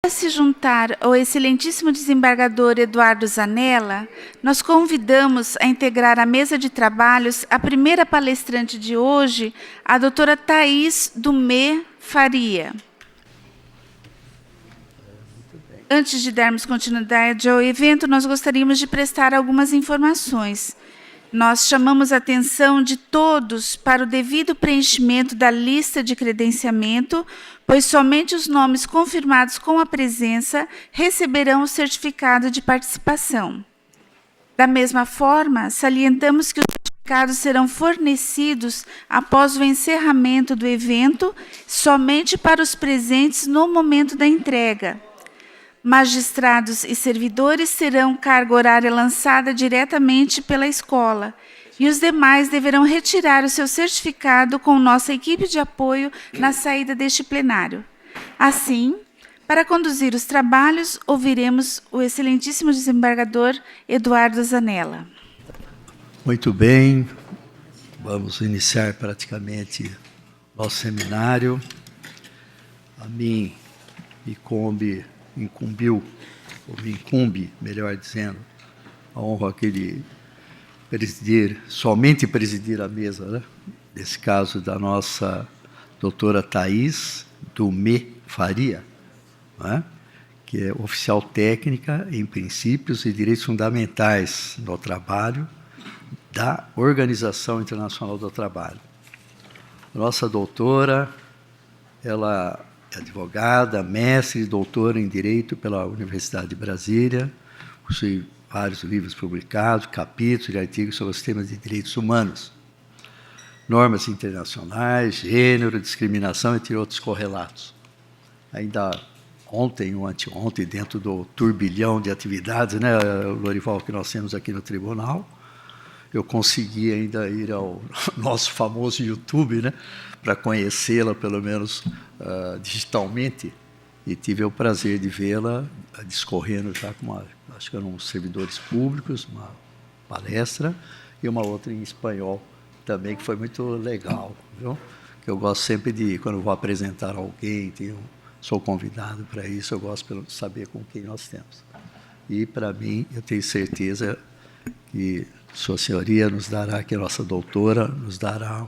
Para se juntar ao excelentíssimo desembargador Eduardo Zanella, nós convidamos a integrar a mesa de trabalhos a primeira palestrante de hoje, a doutora Thais Dumé Faria. Antes de darmos continuidade ao evento, nós gostaríamos de prestar algumas informações. Nós chamamos a atenção de todos para o devido preenchimento da lista de credenciamento, pois somente os nomes confirmados com a presença receberão o certificado de participação. Da mesma forma, salientamos que os certificados serão fornecidos após o encerramento do evento, somente para os presentes no momento da entrega. Magistrados e servidores terão carga horária lançada diretamente pela escola e os demais deverão retirar o seu certificado com nossa equipe de apoio na saída deste plenário. Assim, para conduzir os trabalhos, ouviremos o excelentíssimo desembargador Eduardo Zanella. Muito bem, vamos iniciar praticamente nosso seminário. A mim me incumbe, melhor dizendo, a honra aqui de somente presidir a mesa, né? Nesse caso da nossa doutora Thais Dumé Faria, né? Que é oficial técnica em princípios e direitos fundamentais no trabalho da Organização Internacional do Trabalho. A nossa doutora, ela é advogada, mestre e doutora em Direito pela Universidade de Brasília, possui vários livros publicados, capítulos e artigos sobre os temas de direitos humanos, normas internacionais, gênero, discriminação, entre outros correlatos. Ainda ontem ou anteontem, dentro do turbilhão de atividades, né, Lorival, que nós temos aqui no tribunal, eu consegui ainda ir ao nosso famoso YouTube, né, para conhecê-la, pelo menos digitalmente, e tive o prazer de vê-la discorrendo já com acho que eram servidores públicos, uma palestra, e uma outra em espanhol também, que foi muito legal, viu? Que eu gosto sempre de, quando vou apresentar alguém, sou convidado para isso, eu gosto de saber com quem nós temos. E, para mim, eu tenho certeza que Sua Senhoria nos dará, que a nossa doutora nos dará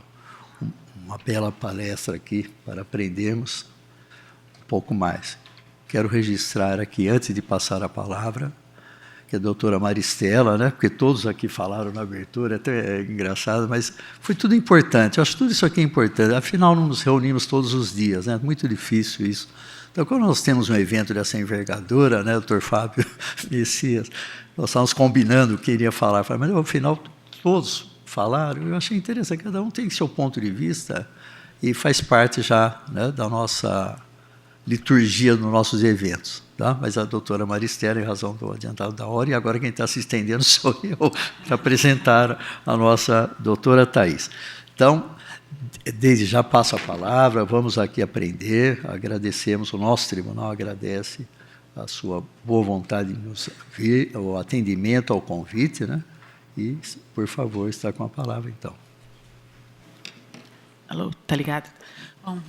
uma bela palestra aqui para aprendermos um pouco mais. Quero registrar aqui, antes de passar a palavra, que a doutora Maristela, né, porque todos aqui falaram na abertura, até é engraçado, mas foi tudo importante. Eu acho que tudo isso aqui é importante. Afinal, não nos reunimos todos os dias, né? Muito difícil isso. Então, quando nós temos um evento dessa envergadura, né, doutor Fábio Messias, nós estávamos combinando o que iria falar, mas, ao final, todos falaram. Eu achei interessante, cada um tem seu ponto de vista e faz parte já, né, da nossa liturgia nos nossos eventos. Tá? Mas a doutora Maristela, em razão do adiantado da hora, e agora quem está se estendendo sou eu, para apresentar a nossa doutora Thais. Então, desde já passo a palavra, vamos aqui aprender, agradecemos, o nosso tribunal agradece a sua boa vontade de nos vir, o atendimento ao convite, né? E, por favor, está com a palavra, então. Alô, tá ligado?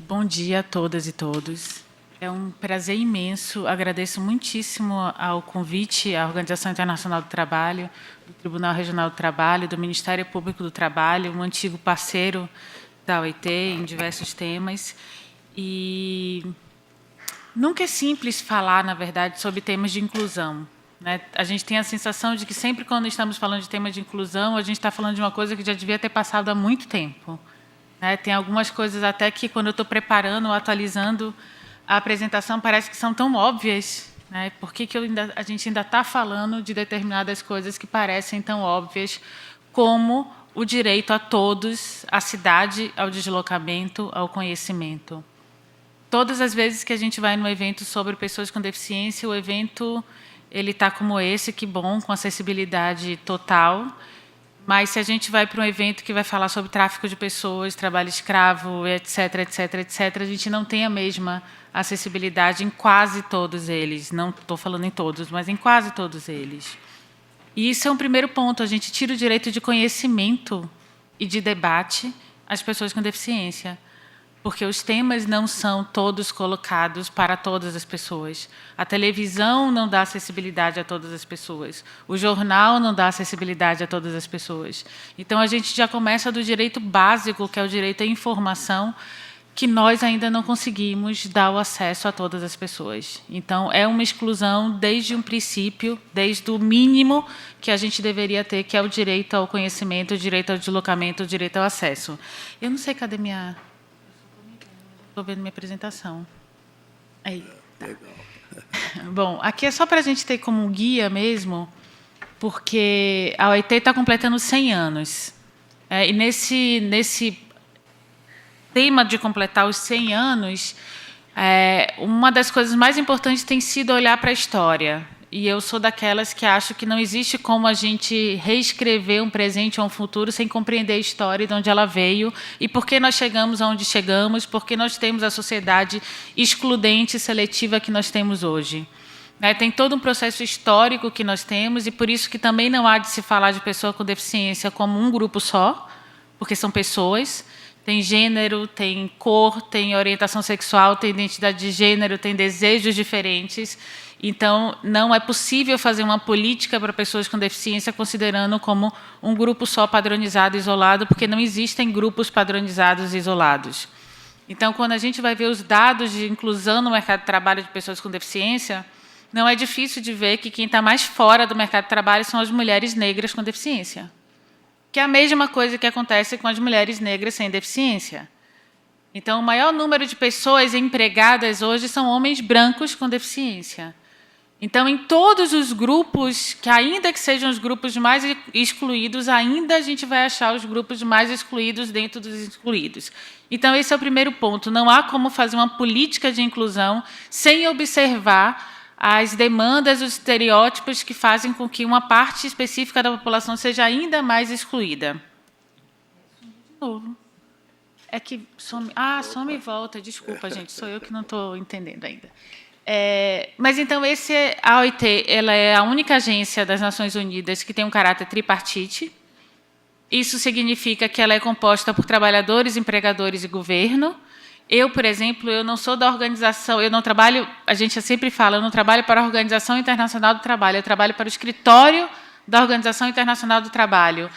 Bom dia a todas e todos. É um prazer imenso, agradeço muitíssimo ao convite à Organização Internacional do Trabalho, do Tribunal Regional do Trabalho, do Ministério Público do Trabalho, um antigo parceiro da OIT em diversos temas. E nunca é simples falar, na verdade, sobre temas de inclusão, né? A gente tem a sensação de que sempre quando estamos falando de temas de inclusão, a gente está falando de uma coisa que já devia ter passado há muito tempo, né? Tem algumas coisas até que, quando eu estou preparando ou atualizando a apresentação, parece que são tão óbvias, né? Por que a gente ainda está falando de determinadas coisas que parecem tão óbvias, como o direito a todos, à cidade, ao deslocamento, ao conhecimento. Todas as vezes que a gente vai num evento sobre pessoas com deficiência, o evento ele está como esse, que bom, com acessibilidade total. Mas se a gente vai para um evento que vai falar sobre tráfico de pessoas, trabalho escravo, etc., etc., etc., a gente não tem a mesma acessibilidade em quase todos eles. Não estou falando em todos, mas em quase todos eles. E isso é um primeiro ponto. A gente tira o direito de conhecimento e de debate às pessoas com deficiência. porque os temas não são todos colocados para todas as pessoas. A televisão não dá acessibilidade a todas as pessoas. O jornal não dá acessibilidade a todas as pessoas. Então, a gente já começa do direito básico, que é o direito à informação, que nós ainda não conseguimos dar o acesso a todas as pessoas. Então, é uma exclusão desde um princípio, desde o mínimo que a gente deveria ter, que é o direito ao conhecimento, o direito ao deslocamento, o direito ao acesso. Eu não sei, cadê minha... Estou vendo minha apresentação. Aí. Tá. Bom, aqui é só para a gente ter como guia mesmo, porque a OIT está completando 100 anos. E nesse tema de completar os 100 anos, uma das coisas mais importantes tem sido olhar para a história. E eu sou daquelas que acho que não existe como a gente reescrever um presente ou um futuro sem compreender a história de onde ela veio e por que nós chegamos aonde chegamos, por que nós temos a sociedade excludente e seletiva que nós temos hoje. Tem todo um processo histórico que nós temos e por isso que também não há de se falar de pessoa com deficiência como um grupo só, porque são pessoas. Tem gênero, tem cor, tem orientação sexual, tem identidade de gênero, tem desejos diferentes. Então, não é possível fazer uma política para pessoas com deficiência considerando como um grupo só padronizado, isolado, porque não existem grupos padronizados e isolados. Então, quando a gente vai ver os dados de inclusão no mercado de trabalho de pessoas com deficiência, não é difícil de ver que quem está mais fora do mercado de trabalho são as mulheres negras com deficiência, que é a mesma coisa que acontece com as mulheres negras sem deficiência. Então, o maior número de pessoas empregadas hoje são homens brancos com deficiência. Então, em todos os grupos, que ainda que sejam os grupos mais excluídos, ainda a gente vai achar os grupos mais excluídos dentro dos excluídos. Então, esse é o primeiro ponto. Não há como fazer uma política de inclusão sem observar as demandas, os estereótipos que fazem com que uma parte específica da população seja ainda mais excluída. De novo. É que some... some e volta. Desculpa, gente. Sou eu que não estou entendendo ainda. Mas, então, a OIT ela é a única agência das Nações Unidas que tem um caráter tripartite. Isso significa que ela é composta por trabalhadores, empregadores e governo. Eu, por exemplo, eu não sou da organização, eu não trabalho, a gente sempre fala, eu não trabalho para a Organização Internacional do Trabalho, eu trabalho para o escritório da Organização Internacional do Trabalho.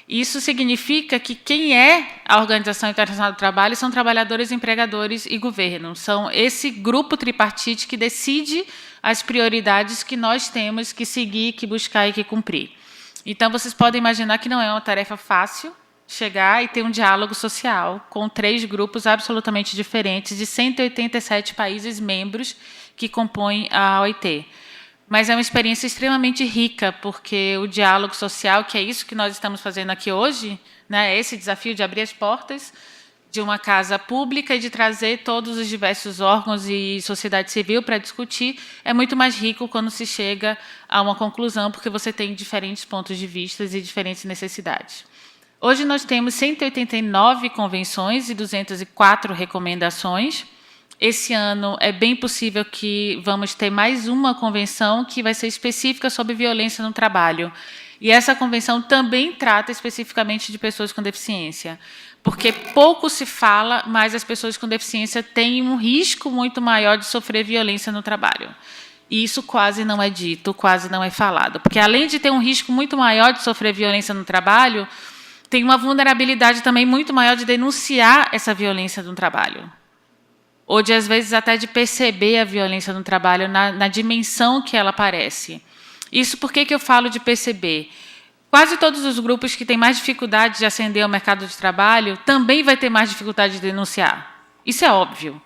Isso significa que quem é a Organização Internacional do Trabalho são trabalhadores, empregadores e governo. São esse grupo tripartite que decide as prioridades que nós temos que seguir, que buscar e que cumprir. Então, vocês podem imaginar que não é uma tarefa fácil chegar e ter um diálogo social com 3 grupos absolutamente diferentes de 187 países membros que compõem a OIT. Mas é uma experiência extremamente rica, porque o diálogo social, que é isso que nós estamos fazendo aqui hoje, esse desafio de abrir as portas de uma casa pública e de trazer todos os diversos órgãos e sociedade civil para discutir, é muito mais rico quando se chega a uma conclusão, porque você tem diferentes pontos de vista e diferentes necessidades. Hoje nós temos 189 convenções e 204 recomendações. Esse ano é bem possível que vamos ter mais uma convenção que vai ser específica sobre violência no trabalho. E essa convenção também trata especificamente de pessoas com deficiência, porque pouco se fala, mas as pessoas com deficiência têm um risco muito maior de sofrer violência no trabalho. E isso quase não é dito, quase não é falado, porque além de ter um risco muito maior de sofrer violência no trabalho, tem uma vulnerabilidade também muito maior de denunciar essa violência no trabalho. Ou de, às vezes, até de perceber a violência no trabalho na dimensão que ela aparece. Isso por que eu falo de perceber? Quase todos os grupos que têm mais dificuldade de ascender ao mercado de trabalho também vai ter mais dificuldade de denunciar. Isso é óbvio.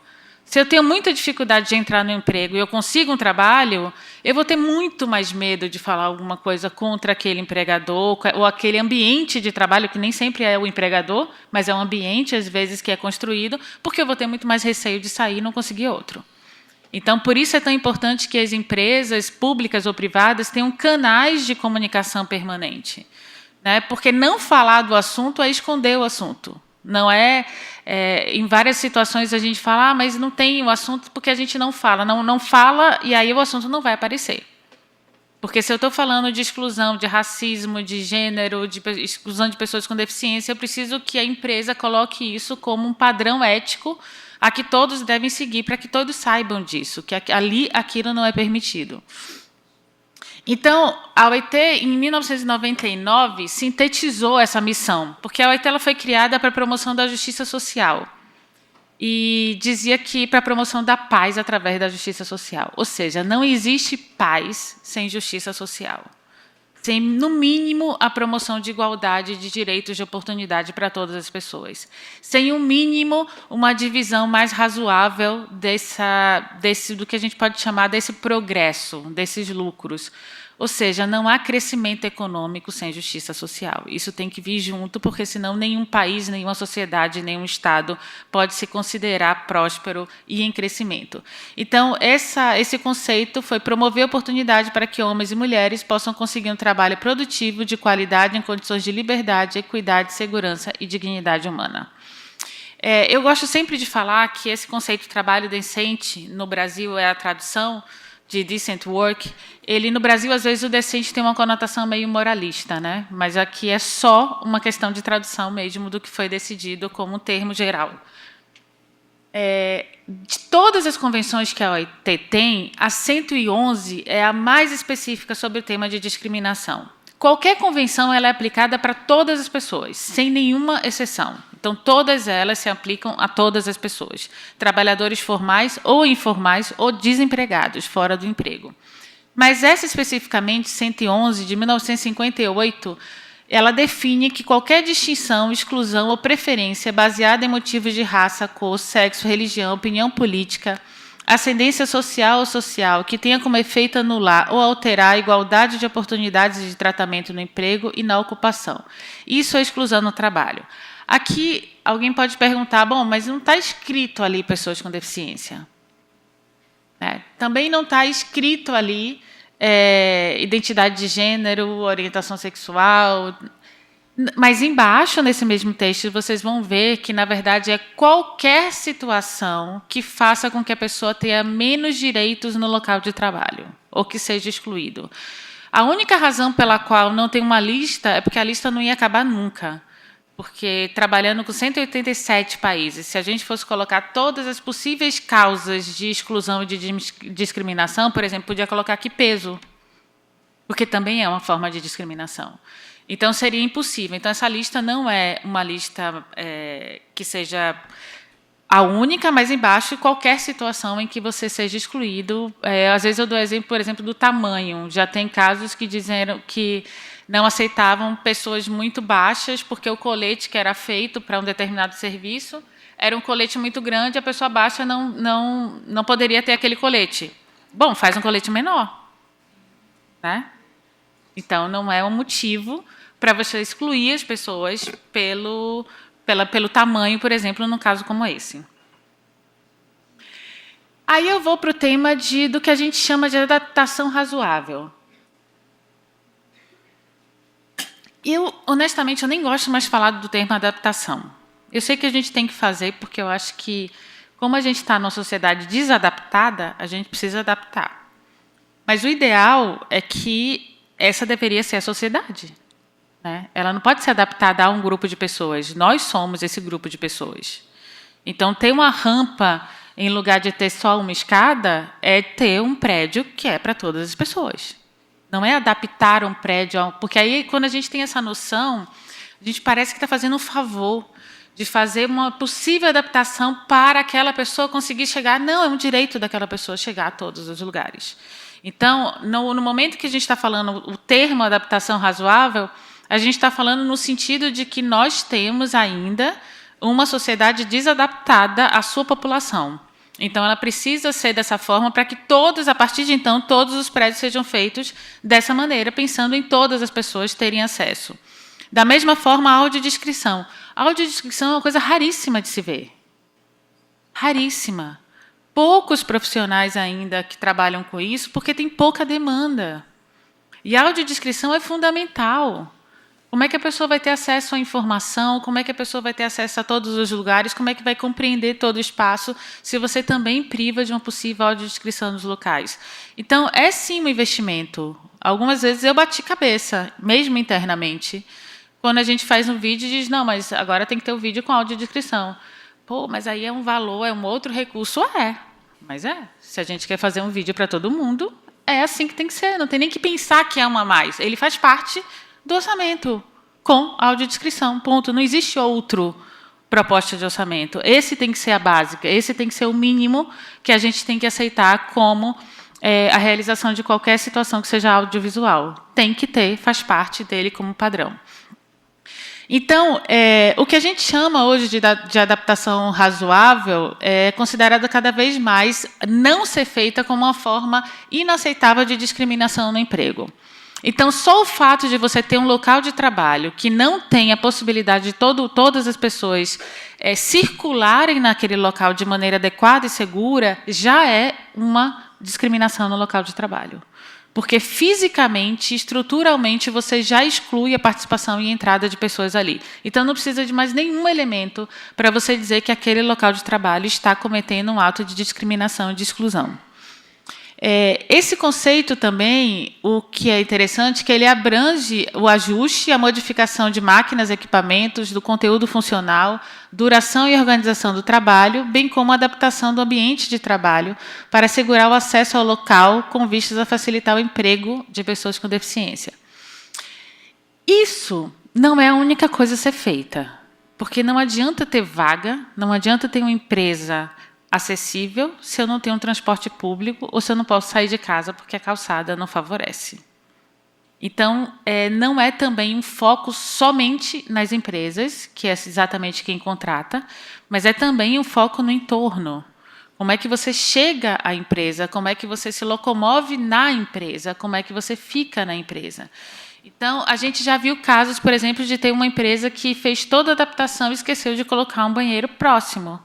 Se eu tenho muita dificuldade de entrar no emprego e eu consigo um trabalho, eu vou ter muito mais medo de falar alguma coisa contra aquele empregador ou aquele ambiente de trabalho, que nem sempre é o empregador, mas é um ambiente, às vezes, que é construído, porque eu vou ter muito mais receio de sair e não conseguir outro. Então, por isso é tão importante que as empresas públicas ou privadas tenham canais de comunicação permanente. Porque não falar do assunto é esconder o assunto. Não em várias situações a gente fala, mas não tem o assunto porque a gente não fala. Não fala e aí o assunto não vai aparecer. Porque se eu estou falando de exclusão, de racismo, de gênero, de exclusão de pessoas com deficiência, eu preciso que a empresa coloque isso como um padrão ético a que todos devem seguir, para que todos saibam disso, que ali aquilo não é permitido. Então, a OIT, em 1999, sintetizou essa missão, porque a OIT ela foi criada para a promoção da justiça social. E dizia que para a promoção da paz através da justiça social. Ou seja, não existe paz sem justiça social. Sem, no mínimo, a promoção de igualdade de direitos de oportunidade para todas as pessoas. Sem, um mínimo, uma divisão mais razoável do que a gente pode chamar desse progresso, desses lucros. Ou seja, não há crescimento econômico sem justiça social. Isso tem que vir junto, porque senão nenhum país, nenhuma sociedade, nenhum Estado pode se considerar próspero e em crescimento. Então, esse conceito foi promover oportunidade para que homens e mulheres possam conseguir um trabalho produtivo, de qualidade, em condições de liberdade, equidade, segurança e dignidade humana. Eu gosto sempre de falar que esse conceito de trabalho decente, no Brasil, é a tradução de decent work. Ele, no Brasil, às vezes, o decente tem uma conotação meio moralista, né? Mas aqui é só uma questão de tradução mesmo do que foi decidido como um termo geral. De todas as convenções que a OIT tem, a 111 é a mais específica sobre o tema de discriminação. Qualquer convenção ela é aplicada para todas as pessoas, sem nenhuma exceção. Então, todas elas se aplicam a todas as pessoas, trabalhadores formais ou informais ou desempregados, fora do emprego. Mas essa especificamente, 111, de 1958, ela define que qualquer distinção, exclusão ou preferência baseada em motivos de raça, cor, sexo, religião, opinião política, ascendência social ou social, que tenha como efeito anular ou alterar a igualdade de oportunidades de tratamento no emprego e na ocupação. Isso é exclusão no trabalho. Aqui, alguém pode perguntar, bom, mas não está escrito ali pessoas com deficiência. Também não está escrito ali identidade de gênero, orientação sexual. Mas embaixo, nesse mesmo texto, vocês vão ver que, na verdade, é qualquer situação que faça com que a pessoa tenha menos direitos no local de trabalho, ou que seja excluído. A única razão pela qual não tem uma lista é porque a lista não ia acabar nunca. Porque, trabalhando com 187 países, se a gente fosse colocar todas as possíveis causas de exclusão e de discriminação, por exemplo, podia colocar aqui peso, porque também é uma forma de discriminação. Então, seria impossível. Então, essa lista não é uma lista que seja a única, mas embaixo, qualquer situação em que você seja excluído. Às vezes, eu dou exemplo, por exemplo, do tamanho. Já tem casos que dizeram que não aceitavam pessoas muito baixas, porque o colete que era feito para um determinado serviço era um colete muito grande, a pessoa baixa não poderia ter aquele colete. Bom, faz um colete menor. Né? Então, não é um motivo para você excluir as pessoas pelo tamanho, por exemplo, num caso como esse. Aí eu vou para o tema do que a gente chama de adaptação razoável. Eu, honestamente, eu nem gosto mais de falar do termo adaptação. Eu sei que a gente tem que fazer, porque eu acho que, como a gente está numa sociedade desadaptada, a gente precisa adaptar. Mas o ideal é que essa deveria ser a sociedade. Né? Ela não pode ser adaptada a um grupo de pessoas. Nós somos esse grupo de pessoas. Então, ter uma rampa em lugar de ter só uma escada é ter um prédio que é para todas as pessoas. Não é adaptar um prédio, porque aí, quando a gente tem essa noção, a gente parece que está fazendo um favor de fazer uma possível adaptação para aquela pessoa conseguir chegar. Não, é um direito daquela pessoa chegar a todos os lugares. Então, no momento que a gente está falando o termo adaptação razoável, a gente está falando no sentido de que nós temos ainda uma sociedade desadaptada à sua população. Então, ela precisa ser dessa forma para que todos, a partir de então, todos os prédios sejam feitos dessa maneira, pensando em todas as pessoas terem acesso. Da mesma forma, a audiodescrição. A audiodescrição é uma coisa raríssima de se ver. Raríssima. Poucos profissionais ainda que trabalham com isso, porque tem pouca demanda. E a audiodescrição é fundamental. Como é que a pessoa vai ter acesso à informação? Como é que a pessoa vai ter acesso a todos os lugares? Como é que vai compreender todo o espaço se você também priva de uma possível audiodescrição nos locais? Então, é sim um investimento. Algumas vezes eu bati cabeça, mesmo internamente. Quando a gente faz um vídeo e diz, não, mas agora tem que ter o vídeo com audiodescrição. Pô, mas aí é um valor, é um outro recurso. Mas é. Se a gente quer fazer um vídeo para todo mundo, é assim que tem que ser. Não tem nem que pensar que é uma a mais. Ele faz parte do orçamento, com audiodescrição, ponto. Não existe outro proposta de orçamento. Esse tem que ser a básica, esse tem que ser o mínimo que a gente tem que aceitar como a realização de qualquer situação que seja audiovisual. Tem que ter, faz parte dele como padrão. Então, o que a gente chama hoje de adaptação razoável é considerada cada vez mais não ser feita como uma forma inaceitável de discriminação no emprego. Então, só o fato de você ter um local de trabalho que não tem a possibilidade de todas as pessoas circularem naquele local de maneira adequada e segura, já é uma discriminação no local de trabalho. Porque, fisicamente, estruturalmente, você já exclui a participação e entrada de pessoas ali. Então, não precisa de mais nenhum elemento para você dizer que aquele local de trabalho está cometendo um ato de discriminação e de exclusão. Esse conceito também, o que é interessante, é que ele abrange o ajuste e a modificação de máquinas, equipamentos, do conteúdo funcional, duração e organização do trabalho, bem como a adaptação do ambiente de trabalho para assegurar o acesso ao local com vistas a facilitar o emprego de pessoas com deficiência. Isso não é a única coisa a ser feita, porque não adianta ter vaga, não adianta ter uma empresa acessível se eu não tenho um transporte público ou se eu não posso sair de casa porque a calçada não favorece. Então, não é também um foco somente nas empresas, que é exatamente quem contrata, mas é também um foco no entorno. Como é que você chega à empresa, como é que você se locomove na empresa, como é que você fica na empresa. Então, a gente já viu casos, por exemplo, de ter uma empresa que fez toda a adaptação e esqueceu de colocar um banheiro próximo.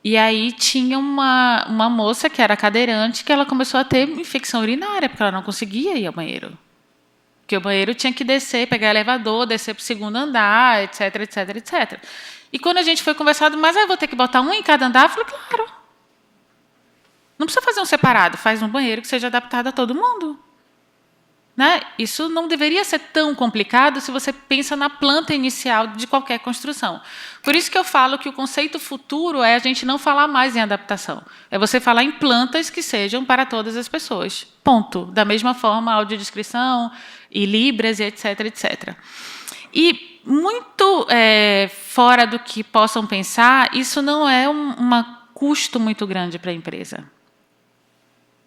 E aí tinha uma moça que era cadeirante que ela começou a ter infecção urinária, porque ela não conseguia ir ao banheiro. Porque o banheiro tinha que descer, pegar elevador, descer para o segundo andar, etc, etc, etc. E quando a gente foi conversado, mas vou ter que botar um em cada andar? Eu falei, claro. Não precisa fazer um separado, faz um banheiro que seja adaptado a todo mundo. Né? Isso não deveria ser tão complicado se você pensa na planta inicial de qualquer construção. Por isso que eu falo que o conceito futuro é a gente não falar mais em adaptação. É você falar em plantas que sejam para todas as pessoas. Ponto. Da mesma forma, audiodescrição e Libras, e etc, etc. E, muito fora do que possam pensar, isso não é um custo muito grande para a empresa.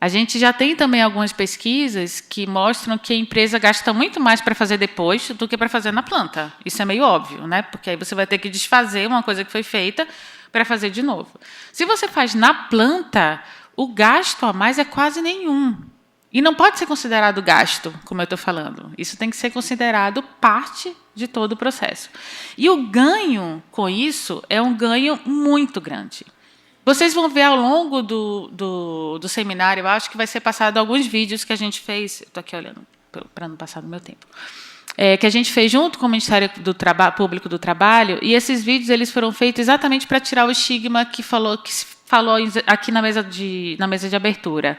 A gente já tem também algumas pesquisas que mostram que a empresa gasta muito mais para fazer depois do que para fazer na planta. Isso é meio óbvio, né? Porque aí você vai ter que desfazer uma coisa que foi feita para fazer de novo. Se você faz na planta, o gasto a mais é quase nenhum. E não pode ser considerado gasto, como eu estou falando. Isso tem que ser considerado parte de todo o processo. E o ganho com isso é um ganho muito grande. Vocês vão ver ao longo do seminário, eu acho que vai ser passado alguns vídeos que a gente fez, estou aqui olhando para não passar do meu tempo, que a gente fez junto com o Ministério Público do Trabalho, e esses vídeos eles foram feitos exatamente para tirar o estigma que se falou aqui na mesa de abertura,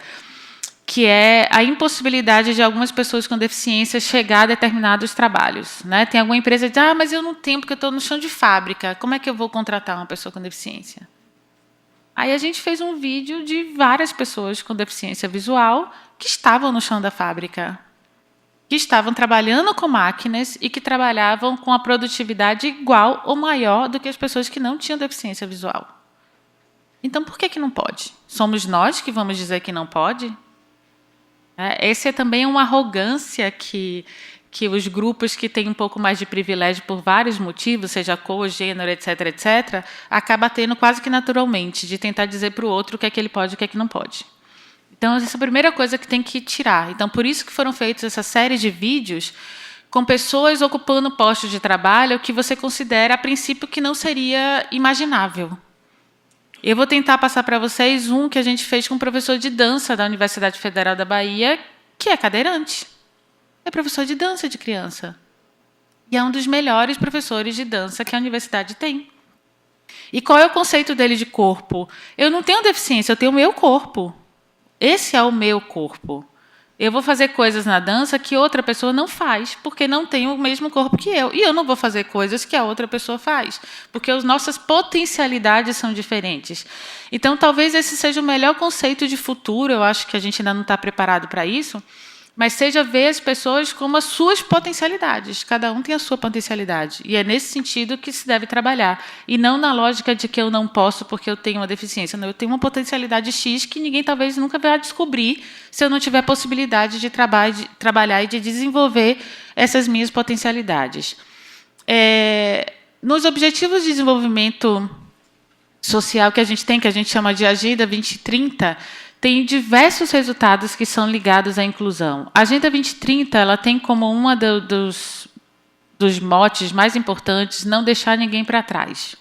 que é a impossibilidade de algumas pessoas com deficiência chegar a determinados trabalhos. Né? Tem alguma empresa que diz, mas eu não tenho porque eu estou no chão de fábrica, como é que eu vou contratar uma pessoa com deficiência? Aí a gente fez um vídeo de várias pessoas com deficiência visual que estavam no chão da fábrica, que estavam trabalhando com máquinas e que trabalhavam com a produtividade igual ou maior do que as pessoas que não tinham deficiência visual. Então, por que não pode? Somos nós que vamos dizer que não pode? Essa é também uma arrogância que os grupos que têm um pouco mais de privilégio por vários motivos, seja cor, gênero, etc., etc., acaba tendo quase que naturalmente, de tentar dizer para o outro o que é que ele pode e o que é que não pode. Então, essa é a primeira coisa que tem que tirar. Então, por isso que foram feitos essa série de vídeos com pessoas ocupando postos de trabalho que você considera, a princípio, que não seria imaginável. Eu vou tentar passar para vocês um que a gente fez com um professor de dança da Universidade Federal da Bahia, que é cadeirante. É professor de dança de criança. E é um dos melhores professores de dança que a universidade tem. E qual é o conceito dele de corpo? Eu não tenho deficiência, eu tenho o meu corpo. Esse é o meu corpo. Eu vou fazer coisas na dança que outra pessoa não faz, porque não tem o mesmo corpo que eu. E eu não vou fazer coisas que a outra pessoa faz, porque as nossas potencialidades são diferentes. Então, talvez esse seja o melhor conceito de futuro, eu acho que a gente ainda não está preparado para isso, mas seja ver as pessoas como as suas potencialidades. Cada um tem a sua potencialidade. E é nesse sentido que se deve trabalhar. E não na lógica de que eu não posso porque eu tenho uma deficiência. Não, eu tenho uma potencialidade X que ninguém talvez nunca vai descobrir se eu não tiver possibilidade de trabalhar e de desenvolver essas minhas potencialidades. Nos Objetivos de Desenvolvimento Social que a gente chama de Agenda 2030, tem diversos resultados que são ligados à inclusão. A Agenda 2030 ela tem como uma dos motes mais importantes não deixar ninguém para trás.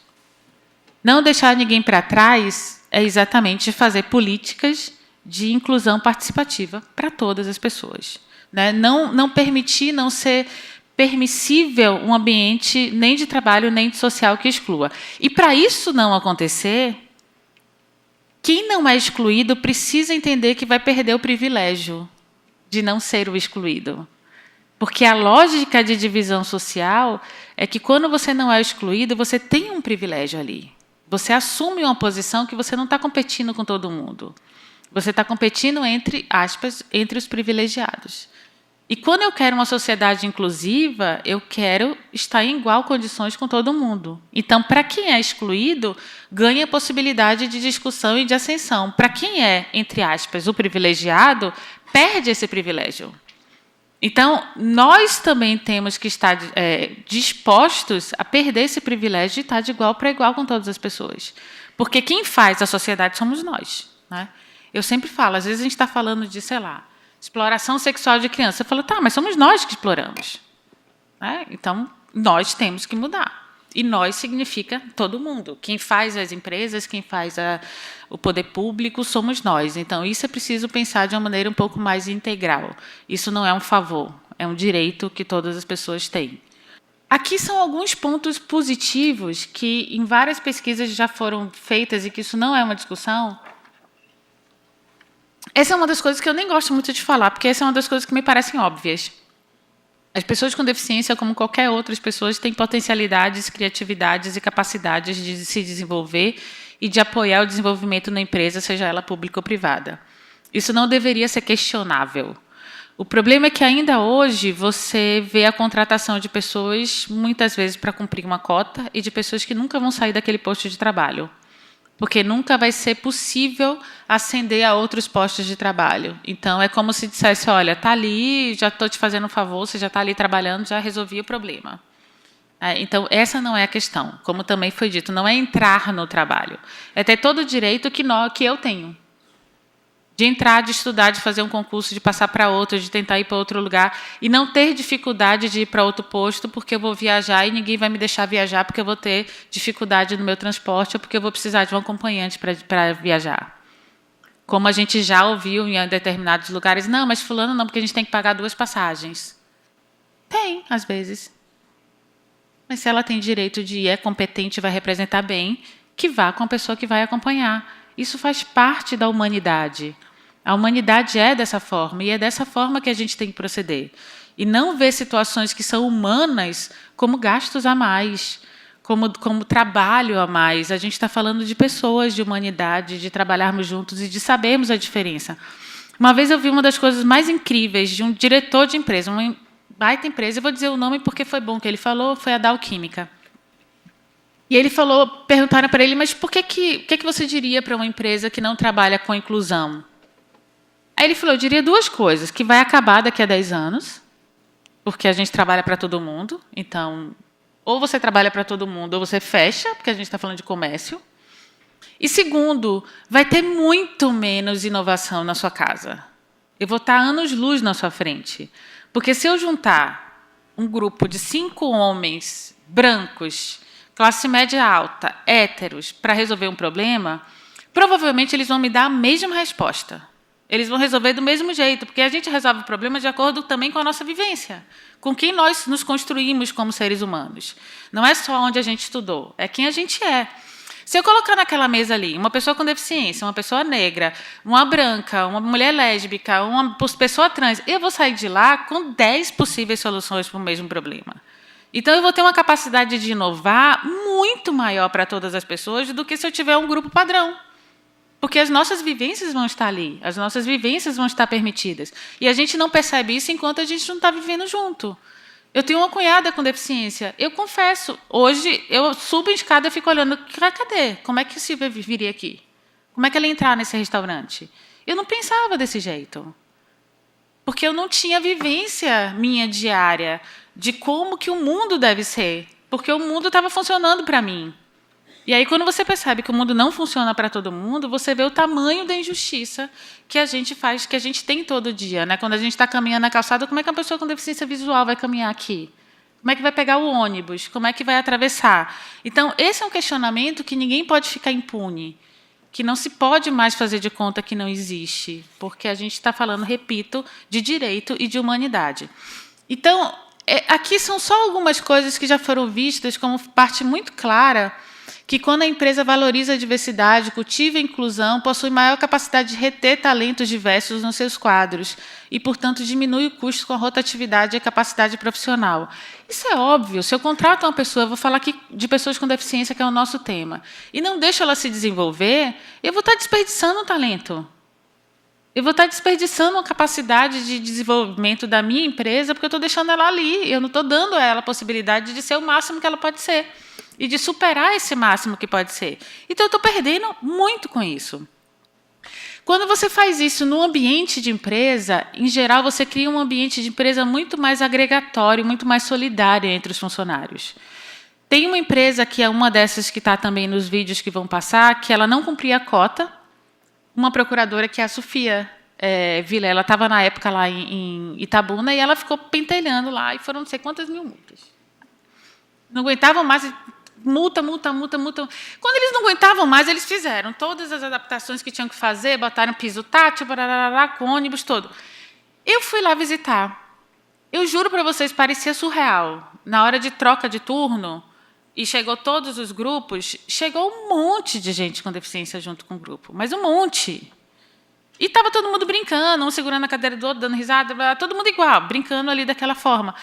Não deixar ninguém para trás é exatamente fazer políticas de inclusão participativa para todas as pessoas. Né? Não permitir, não ser permissível um ambiente nem de trabalho nem de social que exclua. E, para isso não acontecer, quem não é excluído precisa entender que vai perder o privilégio de não ser o excluído. Porque a lógica de divisão social é que, quando você não é excluído, você tem um privilégio ali. Você assume uma posição que você não está competindo com todo mundo. Você está competindo, entre aspas, entre os privilegiados. E quando eu quero uma sociedade inclusiva, eu quero estar em igual condições com todo mundo. Então, para quem é excluído, ganha possibilidade de discussão e de ascensão. Para quem é, entre aspas, o privilegiado, perde esse privilégio. Então, nós também temos que estar dispostos a perder esse privilégio de estar de igual para igual com todas as pessoas. Porque quem faz a sociedade somos nós. Né? Eu sempre falo, às vezes a gente está falando de, sei lá, exploração sexual de criança. Eu falo, tá, mas somos nós que exploramos. Né? Então, nós temos que mudar. E nós significa todo mundo. Quem faz as empresas, quem faz o poder público, somos nós. Então, isso é preciso pensar de uma maneira um pouco mais integral. Isso não é um favor, é um direito que todas as pessoas têm. Aqui são alguns pontos positivos que, em várias pesquisas, já foram feitas e que isso não é uma discussão. Essa é uma das coisas que eu nem gosto muito de falar, porque essa é uma das coisas que me parecem óbvias. As pessoas com deficiência, como qualquer outras pessoas, têm potencialidades, criatividades e capacidades de se desenvolver e de apoiar o desenvolvimento na empresa, seja ela pública ou privada. Isso não deveria ser questionável. O problema é que, ainda hoje, você vê a contratação de pessoas, muitas vezes para cumprir uma cota, e de pessoas que nunca vão sair daquele posto de trabalho. Porque nunca vai ser possível ascender a outros postos de trabalho. Então, é como se dissesse, olha, está ali, já estou te fazendo um favor, você já está ali trabalhando, já resolvi o problema. Então, essa não é a questão. Como também foi dito, não é entrar no trabalho. É ter todo o direito que eu tenho. De entrar, de estudar, de fazer um concurso, de passar para outro, de tentar ir para outro lugar, e não ter dificuldade de ir para outro posto porque eu vou viajar e ninguém vai me deixar viajar porque eu vou ter dificuldade no meu transporte ou porque eu vou precisar de um acompanhante para viajar. Como a gente já ouviu em determinados lugares, não, mas fulano não, porque a gente tem que pagar 2 passagens. Tem, às vezes. Mas se ela tem direito de ir, é competente, vai representar bem, que vá com a pessoa que vai acompanhar. Isso faz parte da humanidade. A humanidade é dessa forma, e é dessa forma que a gente tem que proceder. E não ver situações que são humanas como gastos a mais, como trabalho a mais. A gente está falando de pessoas, de humanidade, de trabalharmos juntos e de sabermos a diferença. Uma vez eu vi uma das coisas mais incríveis de um diretor de empresa, uma baita empresa, eu vou dizer o nome porque foi bom que ele falou, foi a Dow Química. E ele falou, perguntaram para ele, mas por que você diria para uma empresa que não trabalha com inclusão? Aí ele falou, eu diria 2 coisas, que vai acabar daqui a 10 anos, porque a gente trabalha para todo mundo, então, ou você trabalha para todo mundo, ou você fecha, porque a gente está falando de comércio. E segundo, vai ter muito menos inovação na sua casa. Eu vou estar anos-luz na sua frente. Porque se eu juntar um grupo de 5 homens brancos, classe média alta, héteros, para resolver um problema, provavelmente eles vão me dar a mesma resposta. Eles vão resolver do mesmo jeito, porque a gente resolve o problema de acordo também com a nossa vivência, com quem nós nos construímos como seres humanos. Não é só onde a gente estudou, é quem a gente é. Se eu colocar naquela mesa ali uma pessoa com deficiência, uma pessoa negra, uma branca, uma mulher lésbica, uma pessoa trans, eu vou sair de lá com 10 possíveis soluções para o mesmo problema. Então, eu vou ter uma capacidade de inovar muito maior para todas as pessoas do que se eu tiver um grupo padrão. Porque as nossas vivências vão estar ali, as nossas vivências vão estar permitidas. E a gente não percebe isso enquanto a gente não está vivendo junto. Eu tenho uma cunhada com deficiência. Eu confesso, hoje eu subo em escada e fico olhando, cadê? Como é que a Silvia viria aqui? Como é que ela ia entrar nesse restaurante? Eu não pensava desse jeito. Porque eu não tinha vivência minha diária de como que o mundo deve ser. Porque o mundo estava funcionando para mim. E aí, quando você percebe que o mundo não funciona para todo mundo, você vê o tamanho da injustiça que a gente faz, que a gente tem todo dia. Né? Quando a gente está caminhando na calçada, como é que uma pessoa com deficiência visual vai caminhar aqui? Como é que vai pegar o ônibus? Como é que vai atravessar? Então, esse é um questionamento que ninguém pode ficar impune, que não se pode mais fazer de conta que não existe, porque a gente está falando, repito, de direito e de humanidade. Então, aqui são só algumas coisas que já foram vistas como parte muito clara que, quando a empresa valoriza a diversidade, cultiva a inclusão, possui maior capacidade de reter talentos diversos nos seus quadros e, portanto, diminui o custo com a rotatividade e a capacidade profissional. Isso é óbvio. Se eu contrato uma pessoa, eu vou falar aqui de pessoas com deficiência, que é o nosso tema, e não deixo ela se desenvolver, eu vou estar desperdiçando um talento. Eu vou estar desperdiçando a capacidade de desenvolvimento da minha empresa, porque eu estou deixando ela ali, eu não estou dando a ela a possibilidade de ser o máximo que ela pode ser e de superar esse máximo que pode ser. Então, eu estou perdendo muito com isso. Quando você faz isso no ambiente de empresa, em geral, você cria um ambiente de empresa muito mais agregatório, muito mais solidário entre os funcionários. Tem uma empresa que é uma dessas que está também nos vídeos que vão passar, que ela não cumpria a cota. Uma procuradora, que é a Sofia Vila, ela estava na época lá em Itabuna, e ela ficou pentelhando lá, e foram não sei quantas mil multas. Não aguentavam mais, multa. Quando eles não aguentavam mais, eles fizeram todas as adaptações que tinham que fazer, botaram piso tátil, com ônibus todo. Eu fui lá visitar. Eu juro para vocês, parecia surreal. Na hora de troca de turno, e chegou todos os grupos, chegou um monte de gente com deficiência junto com o grupo, mas um monte. E estava todo mundo brincando, um segurando a cadeira do outro, dando risada, todo mundo igual, brincando ali daquela forma.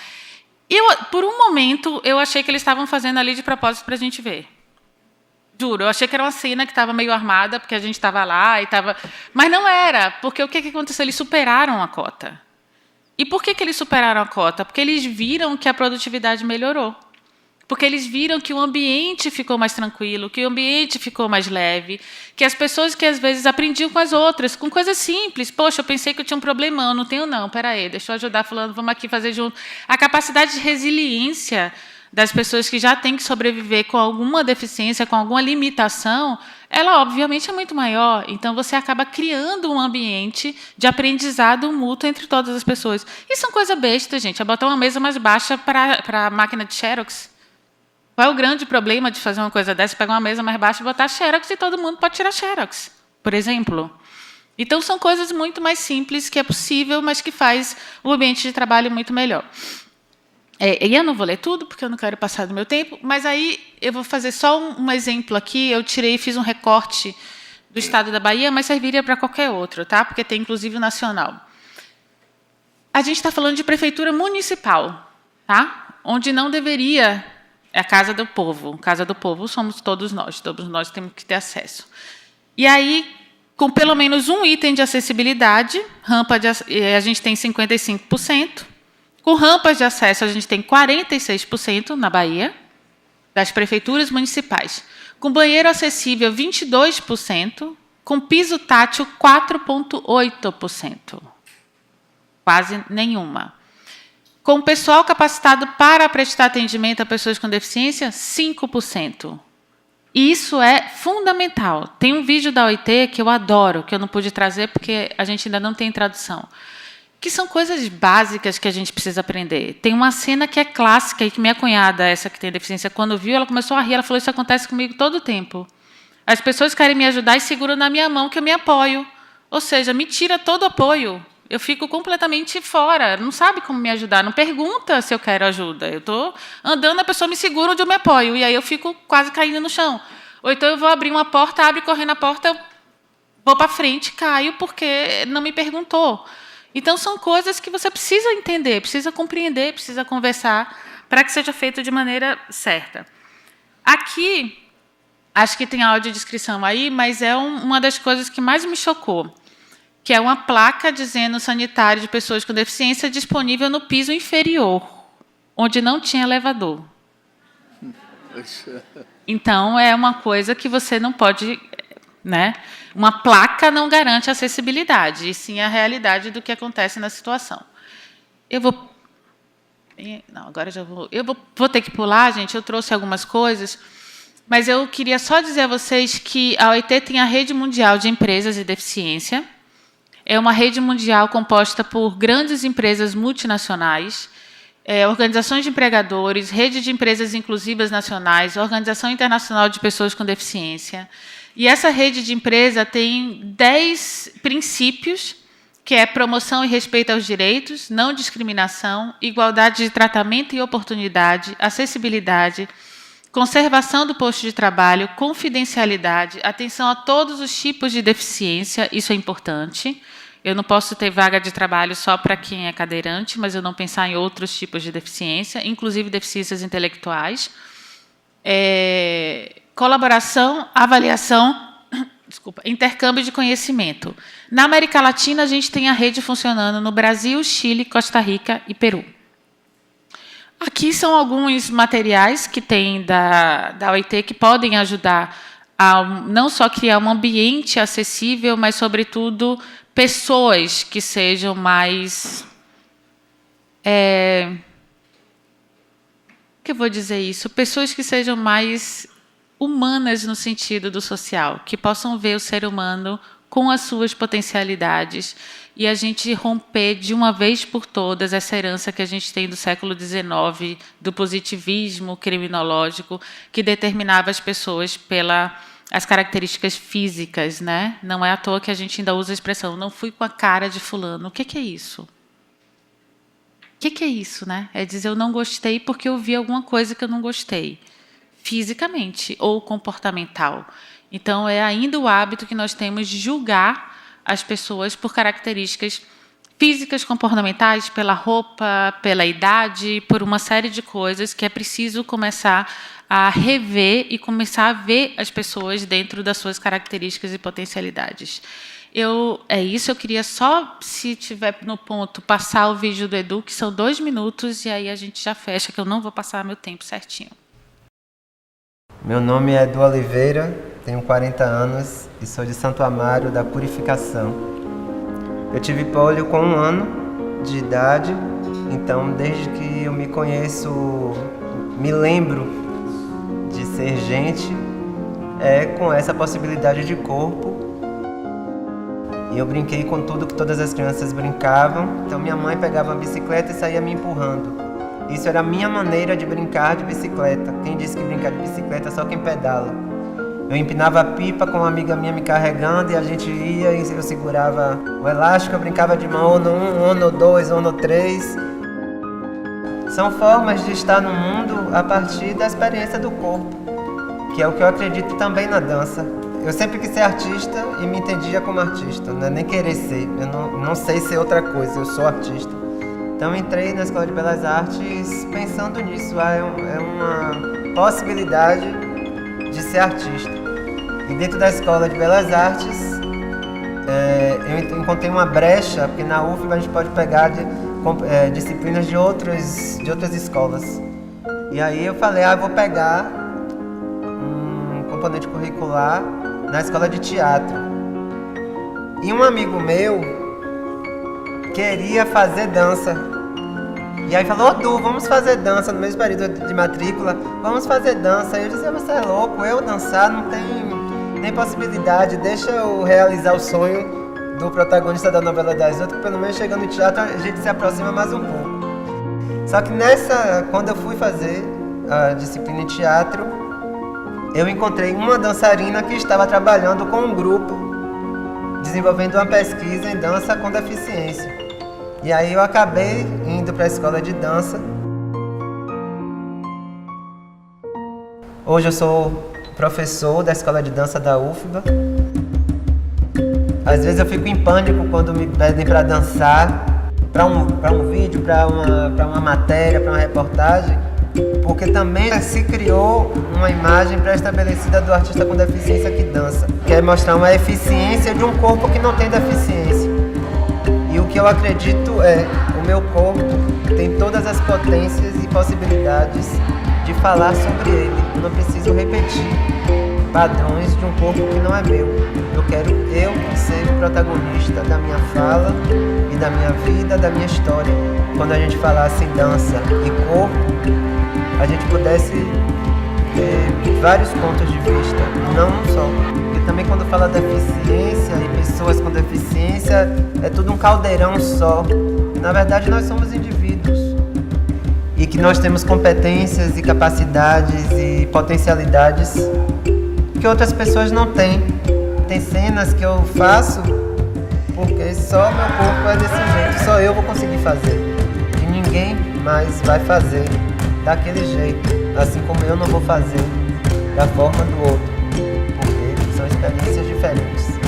Por um momento, eu achei que eles estavam fazendo ali de propósito para a gente ver. Juro, eu achei que era uma cena que estava meio armada, porque a gente estava lá, mas não era, porque o que aconteceu? Eles superaram a cota. E por que eles superaram a cota? Porque eles viram que a produtividade melhorou. Porque eles viram que o ambiente ficou mais tranquilo, que o ambiente ficou mais leve, que as pessoas que, às vezes, aprendiam com as outras, com coisas simples. Poxa, eu pensei que eu tinha um problemão, não tenho não, espera aí, deixa eu ajudar fulano, vamos aqui fazer junto. A capacidade de resiliência das pessoas que já têm que sobreviver com alguma deficiência, com alguma limitação, ela, obviamente, é muito maior. Então, você acaba criando um ambiente de aprendizado mútuo entre todas as pessoas. Isso é uma coisa besta, gente, é botar uma mesa mais baixa para a máquina de Xerox. Qual é o grande problema de fazer uma coisa dessa? Pegar uma mesa mais baixa e botar Xerox, e todo mundo pode tirar Xerox, por exemplo. Então, são coisas muito mais simples, que é possível, mas que faz o ambiente de trabalho muito melhor. E eu não vou ler tudo, porque eu não quero passar do meu tempo, mas aí eu vou fazer só um exemplo aqui. Eu fiz um recorte do estado da Bahia, mas serviria para qualquer outro, tá? Porque tem, inclusive, o nacional. A gente está falando de prefeitura municipal, tá? Onde não deveria... É a Casa do Povo. Casa do Povo somos todos nós temos que ter acesso. E aí, com pelo menos um item de acessibilidade, a gente tem 55%. Com rampas de acesso, a gente tem 46% na Bahia, das prefeituras municipais. Com banheiro acessível, 22%. Com piso tátil, 4,8%. Quase nenhuma. Com pessoal capacitado para prestar atendimento a pessoas com deficiência, 5%. E isso é fundamental. Tem um vídeo da OIT que eu adoro, que eu não pude trazer porque a gente ainda não tem tradução, que são coisas básicas que a gente precisa aprender. Tem uma cena que é clássica e que minha cunhada, essa que tem deficiência, quando viu, ela começou a rir. Ela falou, isso acontece comigo todo o tempo. As pessoas querem me ajudar e seguram na minha mão que eu me apoio. Ou seja, me tira todo o apoio. Eu fico completamente fora, não sabe como me ajudar, não pergunta se eu quero ajuda. Eu estou andando, a pessoa me segura onde eu me apoio, e aí eu fico quase caindo no chão. Ou então eu vou abrir uma porta, abro correndo a porta, eu vou para frente, caio porque não me perguntou. Então, são coisas que você precisa entender, precisa compreender, precisa conversar para que seja feito de maneira certa. Aqui, acho que tem audiodescrição aí, mas é uma das coisas que mais me chocou, que é uma placa dizendo sanitário de pessoas com deficiência disponível no piso inferior, onde não tinha elevador. Então, é uma coisa que você não pode... né? Uma placa não garante acessibilidade, e sim a realidade do que acontece na situação. Eu vou... Não, agora já vou... Eu vou ter que pular, gente, eu trouxe algumas coisas, mas eu queria só dizer a vocês que a OIT tem a Rede Mundial de Empresas de Deficiência. É uma rede mundial composta por grandes empresas multinacionais, organizações de empregadores, rede de empresas inclusivas nacionais, Organização Internacional de Pessoas com Deficiência. E essa rede de empresa tem 10 princípios, que é promoção e respeito aos direitos, não discriminação, igualdade de tratamento e oportunidade, acessibilidade, conservação do posto de trabalho, confidencialidade, atenção a todos os tipos de deficiência, isso é importante. Eu não posso ter vaga de trabalho só para quem é cadeirante, mas eu não pensar em outros tipos de deficiência, inclusive deficiências intelectuais. Colaboração, avaliação, intercâmbio de conhecimento. Na América Latina, a gente tem a rede funcionando no Brasil, Chile, Costa Rica e Peru. Aqui são alguns materiais que tem da OIT que podem ajudar a não só criar um ambiente acessível, mas, sobretudo, pessoas que sejam mais... que eu vou dizer isso? Pessoas que sejam mais humanas no sentido do social, que possam ver o ser humano com as suas potencialidades e a gente romper de uma vez por todas essa herança que a gente tem do século XIX, do positivismo criminológico, que determinava as pessoas pelas características físicas, né? Não é à toa que a gente ainda usa a expressão, não fui com a cara de fulano. O que é isso? O que é isso, né? É dizer, eu não gostei porque eu vi alguma coisa que eu não gostei, fisicamente ou comportamental. Então, é ainda o hábito que nós temos de julgar as pessoas por características físicas, comportamentais, pela roupa, pela idade, por uma série de coisas que é preciso começar a rever e começar a ver as pessoas dentro das suas características e potencialidades. É isso, eu queria só, se tiver no ponto, passar o vídeo do Edu, que são 2 minutos, e aí a gente já fecha, que eu não vou passar meu tempo certinho. Meu nome é Edu Oliveira, tenho 40 anos e sou de Santo Amaro, da Purificação. Eu tive pólio com 1 ano de idade, então desde que eu me conheço, me lembro de ser gente, com essa possibilidade de corpo. E eu brinquei com tudo que todas as crianças brincavam, então minha mãe pegava a bicicleta e saía me empurrando. Isso era a minha maneira de brincar de bicicleta. Quem disse que brincar de bicicleta é só quem pedala. Eu empinava a pipa com uma amiga minha me carregando e a gente ia e eu segurava o elástico, eu brincava de uma ONU 1, ONU 2, ONU 3. São formas de estar no mundo a partir da experiência do corpo, que é o que eu acredito também na dança. Eu sempre quis ser artista e me entendia como artista, não é nem querer ser. Eu não sei ser outra coisa, eu sou artista. Então entrei na Escola de Belas Artes pensando nisso, é uma possibilidade de ser artista. E dentro da Escola de Belas Artes, eu encontrei uma brecha, porque na UFBA a gente pode pegar disciplinas de outras escolas. E aí eu falei, vou pegar um componente curricular na escola de teatro. E um amigo meu queria fazer dança. E aí falou, Du, vamos fazer dança no mesmo período de matrícula, vamos fazer dança. E eu disse, você é louco, eu dançar não tem nem possibilidade, deixa eu realizar o sonho do protagonista da novela das outras, que pelo menos chegando no teatro a gente se aproxima mais um pouco. Só que quando eu fui fazer a disciplina de teatro, eu encontrei uma dançarina que estava trabalhando com um grupo, desenvolvendo uma pesquisa em dança com deficiência. E aí eu acabei indo para a escola de dança. Hoje eu sou professor da escola de dança da UFBA. Às vezes eu fico em pânico quando me pedem para dançar, para um vídeo, para uma matéria, para uma reportagem, porque também se criou uma imagem pré-estabelecida do artista com deficiência que dança. Quer mostrar uma eficiência de um corpo que não tem deficiência. E o que eu acredito é, o meu corpo tem todas as potências e possibilidades de falar sobre ele. Eu não preciso repetir padrões de um corpo que não é meu. Eu quero eu ser o protagonista da minha fala e da minha vida, da minha história. Quando a gente falasse em dança e corpo, a gente pudesse ter vários pontos de vista, não um só. Porque também quando fala deficiência e pessoas com deficiência, é tudo um caldeirão só. Na verdade, nós somos indivíduos. E que nós temos competências e capacidades e potencialidades que outras pessoas não têm. Tem cenas que eu faço porque só meu corpo é desse jeito, só eu vou conseguir fazer. E ninguém mais vai fazer daquele jeito, assim como eu não vou fazer da forma do outro, porque são experiências diferentes.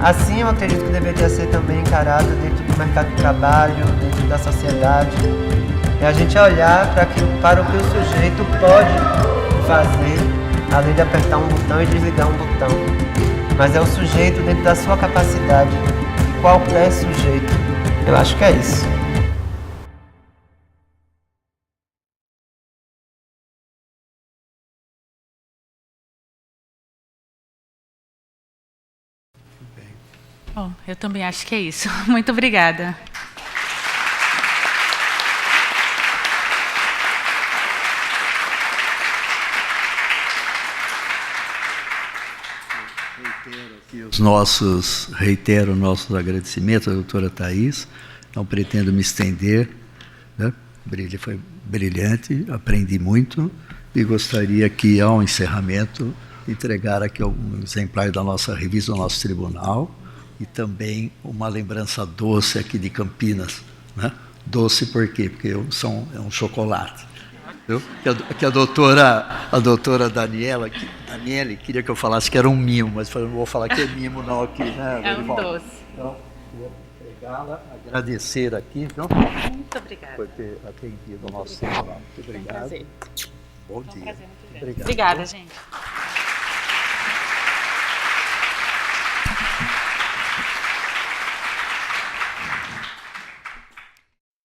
Assim eu acredito que deveria ser também encarado dentro do mercado de trabalho, dentro da sociedade. É a gente olhar para o que o sujeito pode fazer, além de apertar um botão e desligar um botão. Mas é o sujeito dentro da sua capacidade, de qualquer sujeito. Eu acho que é isso. Bom, eu também acho que é isso. Muito obrigada. Reitero nossos agradecimentos à doutora Thaís. Não pretendo me estender, né? Foi brilhante, aprendi muito e gostaria que, ao encerramento, entregar aqui algum exemplar da nossa revista do nosso tribunal e também uma lembrança doce aqui de Campinas, né? Doce por quê? Porque é um chocolate. Que a doutora Daniele queria que eu falasse que era um mimo, mas eu não vou falar que é mimo não aqui, né? É um doce. Então, vou entregá-la, agradecer aqui, viu? Muito obrigada. Por ter atendido o nosso tribunal. Muito obrigado. Foi um prazer. Bom dia. Foi um prazer muito grande. Obrigado. Obrigada, gente.